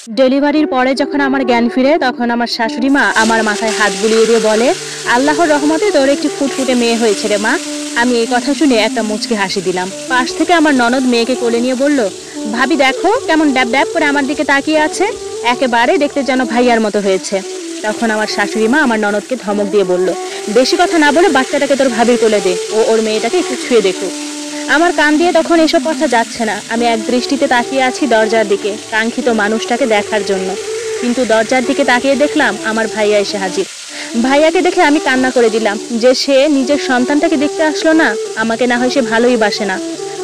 ডেলিভারির পরে যখন আমার জ্ঞান ফিরে তখন আমার শাশুড়ি মা আমার মাথায় হাত বুলিয়ে দিয়ে বলে, আল্লাহর রহমতে তোর একটি ফুটফুটে মেয়ে হয়েছে রে মা। আমি এই কথা শুনে একটা মুচকি হাসি দিলাম। পাশ থেকে আমার ননদ মেয়েকে কোলে নিয়ে বলল, ভাবি দেখো কেমন ড্যাব ড্যাব করে আমার দিকে তাকিয়ে আছে, একেবারে দেখতে যেন ভাইয়ার মতো হয়েছে। তখন আমার শাশুড়ি মা আমার ননদকে ধমক দিয়ে বলল, বেশি কথা না বলে বাচ্চাটাকে তোর ভাবির কোলে দে, ও ওর মেয়েটাকে একটু ছুঁয়ে দেখুক। আমার কান দিয়ে তখন এসব কথা যাচ্ছে না। আমি এক দৃষ্টিতে তাকিয়ে আছি দরজার দিকে, কাঙ্ক্ষিত মানুষটাকে দেখার জন্য। কিন্তু দরজার দিকে তাকিয়ে দেখলাম আমার ভাইয়া এসে হাজির। ভাইয়াকে দেখে আমি কান্না করে দিলাম যে সে নিজের সন্তানটাকে দেখতে আসলো না, আমাকে না হয় সে ভালোই বাসে না,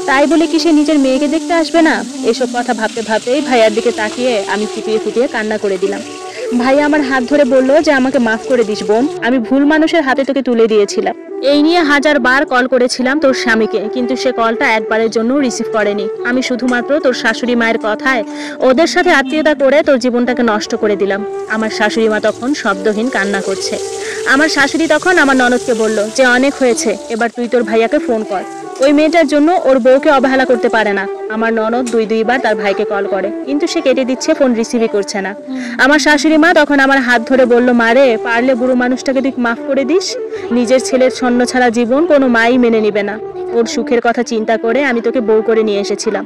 তাই বলে কি সে নিজের মেয়েকে দেখতে আসবে না? এসব কথা ভাবতে ভাবতেই ভাইয়ার দিকে তাকিয়ে আমি ফুটিয়ে ফুটিয়ে কান্না করে দিলাম। ভাইয়া আমার হাত ধরে বলল যে আমাকে মাফ করে দিস বোন, আমি ভুল মানুষের হাতে তোকে তুলে দিয়েছিলাম। এই নিয়ে 1000 বার কল করেছিলাম তোর স্বামীকে, কিন্তু সে কলটা একবারের জন্য রিসিভ করেনি। আমি শুধুমাত্র তোর শাশুড়ি মায়ের কথায় ওদের সাথে আত্মীয়তা করে তোর জীবনটাকে নষ্ট করে দিলাম। আমার শাশুড়ি মা তখন শব্দহীন কান্না করছে। আমার শাশুড়ি তখন আমার ননদকে বলল যে অনেক হয়েছে, এবার তুই তোর ভাইয়াকে ফোন কর, ওই মেয়েটার জন্য ওর বউকে অবহেলা করতে পারে না। আমার ননদ দুইবার তার ভাইকে কল করে, কিন্তু সে কেটে দিচ্ছে, ফোন রিসিভই করছে না। আমার শাশুড়ি মা তখন আমার হাত ধরে বলল, মারে পারলে বুড়ো মানুষটাকে তুই মাফ করে দিস, নিজের ছেলের ছন্ন ছাড়া জীবন কোনো মাই মেনে নিবে না। ওর সুখের কথা চিন্তা করে আমি তোকে বউ করে নিয়ে এসেছিলাম।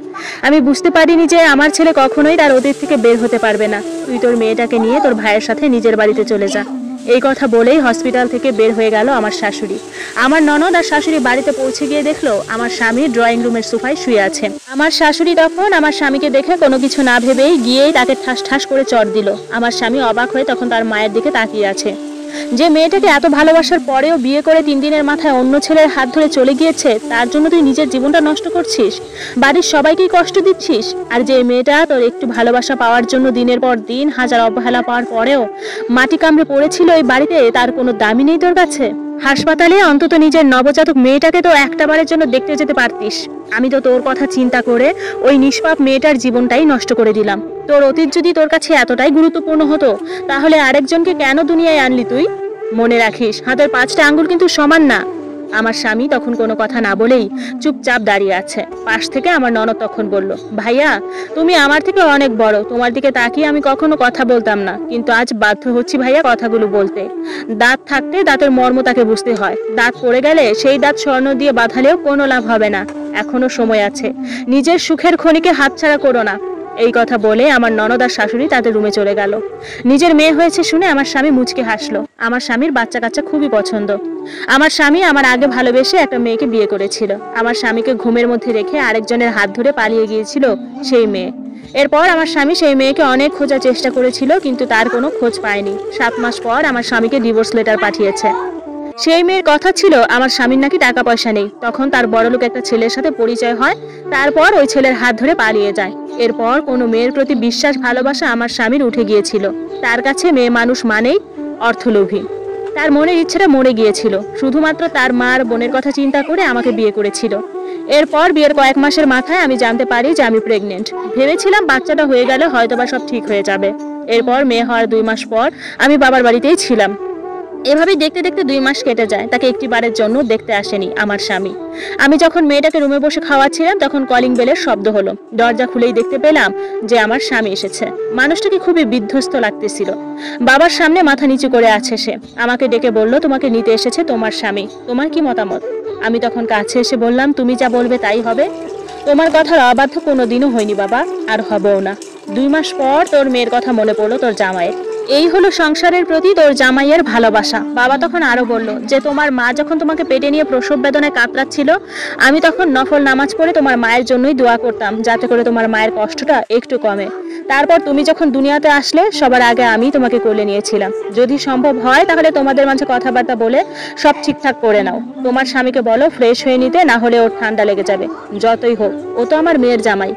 আমি বুঝতে পারিনি যে আমার ছেলে কখনোই তার অতীত থেকে বের হতে পারবে না। তুই তোর মেয়েটাকে নিয়ে তোর ভাইয়ের সাথে নিজের বাড়িতে চলে যা। এই কথা বলেই হসপিটাল থেকে বের হয়ে গেল আমার শাশুড়ি। আমার ননদ আর শাশুড়ি বাড়িতে পৌঁছে গিয়ে দেখলো আমার স্বামী ড্রয়িং রুমের সোফায় শুয়ে আছে। আমার শাশুড়ি তখন আমার স্বামীকে দেখে কোনো কিছু না ভেবেই গিয়েই তাকে ঠাস ঠাস করে চড় দিল। আমার স্বামী অবাক হয়ে তখন তার মায়ের দিকে তাকিয়ে আছে। যে মেয়েটাকে এত ভালোবাসার পরেও বিয়ে করে 3 দিনের মাথায় অন্য ছেলের হাত ধরে চলে গিয়েছে, তার জন্য তুই নিজের জীবনটা নষ্ট করছিস, বাড়ির সবাইকেই কষ্ট দিচ্ছিস। আর যে মেয়েটা তোর একটু ভালোবাসা পাওয়ার জন্য দিনের পর দিন 1000 অবহেলা পাওয়ার পরেও মাটি কামড়ে পড়েছিল এই বাড়িতে, তার কোনো দামই নেই তোর কাছে। হাসপাতালে অন্তত নিজের নবজাতক মেয়েটাকে তো একটাবারের জন্য দেখতে যেতে পারতিস। আমি তো তোর কথা চিন্তা করে ওই নিষ্পাপ মেয়েটার জীবনটাই নষ্ট করে দিলাম। তোর অতীত যদি তোর কাছে এতটাই গুরুত্বপূর্ণ হতো, তাহলে আরেকজনকে কেন দুনিয়ায় আনলি তুই? মনে রাখিস, হাতের 5টা আঙ্গুল কিন্তু সমান না। আমার স্বামী তখন কোনো কথা না বলেই চুপচাপ দাঁড়িয়ে আছে। পাশ থেকে আমার ননদ তখন বলল, ভাইয়া তুমি আমার থেকে অনেক বড়, তোমার দিকে তাকিয়ে আমি কখনো কথা বলতাম না, কিন্তু আজ বাধ্য হচ্ছি ভাইয়া কথাগুলো বলতে। দাঁত থাকতে দাঁতের মর্ম তাকে বুঝতে হয়, দাঁত পড়ে গেলে সেই দাঁত স্বর্ণ দিয়ে বাঁধালেও কোনো লাভ হবে না। এখনো সময় আছে, নিজের সুখের খনিকে হাতছাড়া করো না। এই কথা বলে আমার ননদ আর শাশুড়ি তাদের রুমে চলে গেল। নিজের মেয়ে হয়েছে শুনে আমার স্বামী মুচকে হাসলো। আমার স্বামীর বাচ্চা কাচ্চা খুবই পছন্দ। আমার স্বামী আমার আগে ভালোবেসে একটা মেয়েকে বিয়ে করেছিল। আমার স্বামীকে ঘুমের মধ্যে রেখে আরেকজনের হাত ধরে পালিয়ে গিয়েছিল সেই মেয়ে। এরপর আমার স্বামী সেই মেয়েকে অনেক খোঁজার চেষ্টা করেছিল, কিন্তু তার কোনো খোঁজ পায়নি। 7 মাস পর আমার স্বামীকে ডিভোর্স লেটার পাঠিয়েছে। সেই মেয়ের কথা ছিল আমার স্বামীর নাকি টাকা পয়সা নেই। তখন তার বড়লোক একটা ছেলের সাথে পরিচয় হয়, তারপর ওই ছেলের হাত ধরে পালিয়ে যায়। এরপর কোনো মেয়ের প্রতি বিশ্বাস ভালোবাসা আমার স্বামীর উঠে গিয়েছিল। তার কাছে মেয়ে মানুষ মানেই অর্থলোভী। তার মনের ইচ্ছাটা মরে গিয়েছিল, শুধুমাত্র তার মা আর বোনের কথা চিন্তা করে আমাকে বিয়ে করেছিল। এরপর বিয়ের কয়েক মাসের মাথায় আমি জানতে পারি যে আমি প্রেগনেন্ট। ভেবেছিলাম বাচ্চাটা হয়ে গেলে হয়তোবা সব ঠিক হয়ে যাবে। এরপর মেয়ে হওয়ার 2 মাস পর আমি বাবার বাড়িতেই ছিলাম। এভাবেই দেখতে দেখতে 2 মাস কেটে যায়। তাকে একটি বারের জন্য দেখতে আসেনি আমার স্বামী। আমি যখন মেয়েটাকে রুমে বসে খাওয়াচ্ছিলাম তখন কলিং বেলের শব্দ হলো। দরজা খুলেই দেখতে পেলাম যে আমার স্বামী এসেছে। মানুষটাকে খুবই বিধ্বস্ত লাগতেছিল। বাবার সামনে মাথা নিচু করে আছে সে। আমাকে ডেকে বলল, তোমাকে নিতে এসেছে তোমার স্বামী, তোমার কি মতামত? আমি তখন কাছে এসে বললাম, তুমি যা বলবে তাই হবে। তোমার কথার অবাধ্য কোনোদিনও হয়নি বাবা, আর হবেও না। 2 মাস পর তোর মেয়ের কথা মনে পড়লো তোর জামাইয়ের। এই হলো সংসারের প্রতি তোর জামাইয়ের ভালোবাসা। বাবা তখন আরো বলল যে তোমার মা যখন তোমাকে পেটে নিয়ে প্রসব বেদনায় কাতরাচ্ছিল, আমি তখন নফল নামাজ পড়ে তোমার মায়ের জন্যই দোয়া করতাম, যাতে করে তোমার মায়ের কষ্টটা একটু কমে। তারপর তুমি যখন দুনিয়াতে আসলে সবার আগে আমি তোমাকে কোলে নিয়েছিলাম। যদি সম্ভব হয় তাহলে তোমাদের মাঝে কথাবার্তা বলে সব ঠিকঠাক করে নাও। তোমার স্বামীকে বলো ফ্রেশ হয়ে নিতে, না হলে ওর ঠান্ডা লেগে যাবে। যতই হোক ও তো আমার মেয়ের জামাই।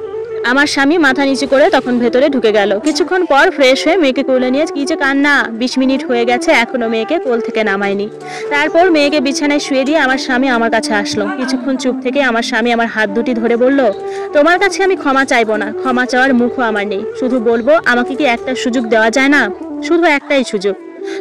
আমার স্বামী মাথা নিচু করে তখন ভেতরে ঢুকে গেল। কিছুক্ষণ পর ফ্রেশ হয়ে মেয়েকে কোলে নিয়ে কি যে কান্না! 20 মিনিট হয়ে গেছে এখনো মেয়েকে কোল থেকে নামায়নি। তারপর মেয়েকে বিছানায় শুয়ে দিয়ে আমার স্বামী আমার কাছে আসলো। কিছুক্ষণ চুপ থেকে আমার স্বামী আমার হাত দুটি ধরে বলল, তোমার কাছে আমি ক্ষমা চাইবো না, ক্ষমা চাওয়ার মুখও আমার নেই। শুধু বলবো আমাকে কি একটা সুযোগ দেওয়া যায় না? শুধু একটাই সুযোগ।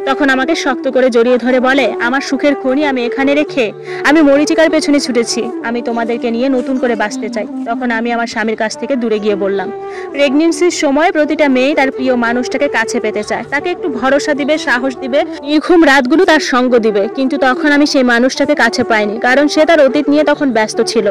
তখন আমাকে শক্ত করে জড়িয়ে ধরে বলে, আমার সুখের খনি আমি এখানে রেখে আমি মরীচিকার পেছনে ছুটেছি, আমি তোমাদেরকে নিয়ে নতুন করে বাঁচতে চাই। তখন আমি আমার স্বামীর কাছ থেকে দূরে গিয়ে বললাম, প্রেগনেন্সির সময় প্রতিটা মেয়ে তার প্রিয় মানুষটাকে কাছে পেতে চায়, তাকে একটু ভরসা দিবে, সাহস দিবে, নির্ঘুম রাতগুলো তার সঙ্গ দিবে। কিন্তু তখন আমি সেই মানুষটাকে কাছে পাইনি, কারণ সে তার অতীত নিয়ে তখন ব্যস্ত ছিল।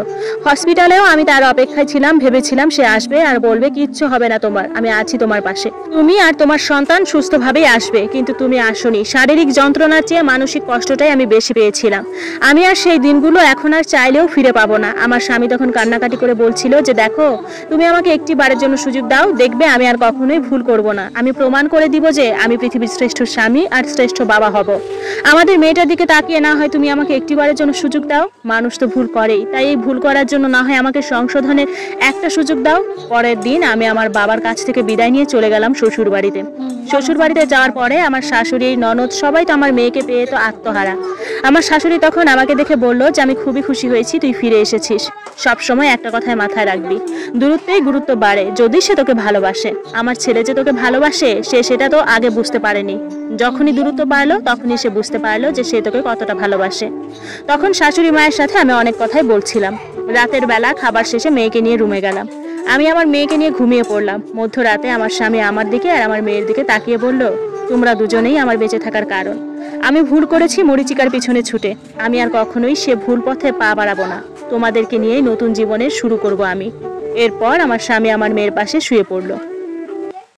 হসপিটালেও আমি তার অপেক্ষায় ছিলাম, ভেবেছিলাম সে আসবে আর বলবে, কিচ্ছু হবে না তোমার, আমি আছি তোমার পাশে, তুমি আর তোমার সন্তান সুস্থভাবেই আসবে। কিন্তু তুমি আসোনি। শারীরিক যন্ত্রণার চেয়ে মানসিক কষ্টটাই আমি বেশি পেয়েছিলাম। আমি আর সেই দিনগুলো এখন আর চাইলেও ফিরে পাবো না। আমার স্বামী তখন কান্নাকাটি করে বলছিল যে, দেখো, তুমি আমাকে একটি বারের জন্য সুযোগ দাও, দেখবে আমি আর কখনোই ভুল করব না। আমি প্রমাণ করে দিব যে আমি পৃথিবীর শ্রেষ্ঠ স্বামী আর শ্রেষ্ঠ বাবা হব। আমাদের মেয়েটার দিকে তাকিয়ে না হয় তুমি আমাকে একটি বারের জন্য সুযোগ দাও। মানুষ তো ভুল করেই, তাই এই ভুল করার জন্য না হয় আমাকে সংশোধনের একটা সুযোগ দাও। পরের দিন আমি আমার বাবার কাছ থেকে বিদায় নিয়ে চলে গেলাম শ্বশুর বাড়িতে। শ্বশুর বাড়িতে যাওয়ার পরে আমার শাশুড়ি, ননদ সবাই তো আমার মেয়েকে পেয়ে তো আত্মহারা। আমার শাশুড়ি তখন আমাকে দেখে বলল যে, আমি খুবই খুশি হয়েছি তুই ফিরে এসেছিস। সব সময় একটা কথায় মাথায় রাখবি, দূরত্বেই গুরুত্ব বাড়ে যদি সে তোকে ভালোবাসে। আমার ছেলে যে তোকে ভালোবাসে সে সেটা তো আগে বুঝতে পারেনি। যখনই দূরত্ব বাড়লো তখনই সে বুঝতে পারলো যে সে তোকে কতটা ভালোবাসে। তখন শাশুড়ি মায়ের সাথে আমি অনেক কথাই বলছিলাম। রাতের বেলা খাবার শেষে মেয়েকে নিয়ে রুমে গেলাম। আমি আমার মেয়েকে নিয়ে ঘুমিয়ে পড়লাম। মধ্যরাতে আমার স্বামী আমার দিকে আর আমার মেয়ের দিকে তাকিয়ে বলল, তোমরা দুজনেই আমার বেঁচে থাকার কারণ। আমি ভুল করেছি মরীচিকার পিছনে ছুটে, আমি আর কখনোই সে ভুল পথে পা বাড়াবো না। তোমাদেরকে নিয়েই নতুন জীবনের শুরু করব আমি। এরপর আমার স্বামী আমার মেয়ের পাশে শুয়ে পড়লো।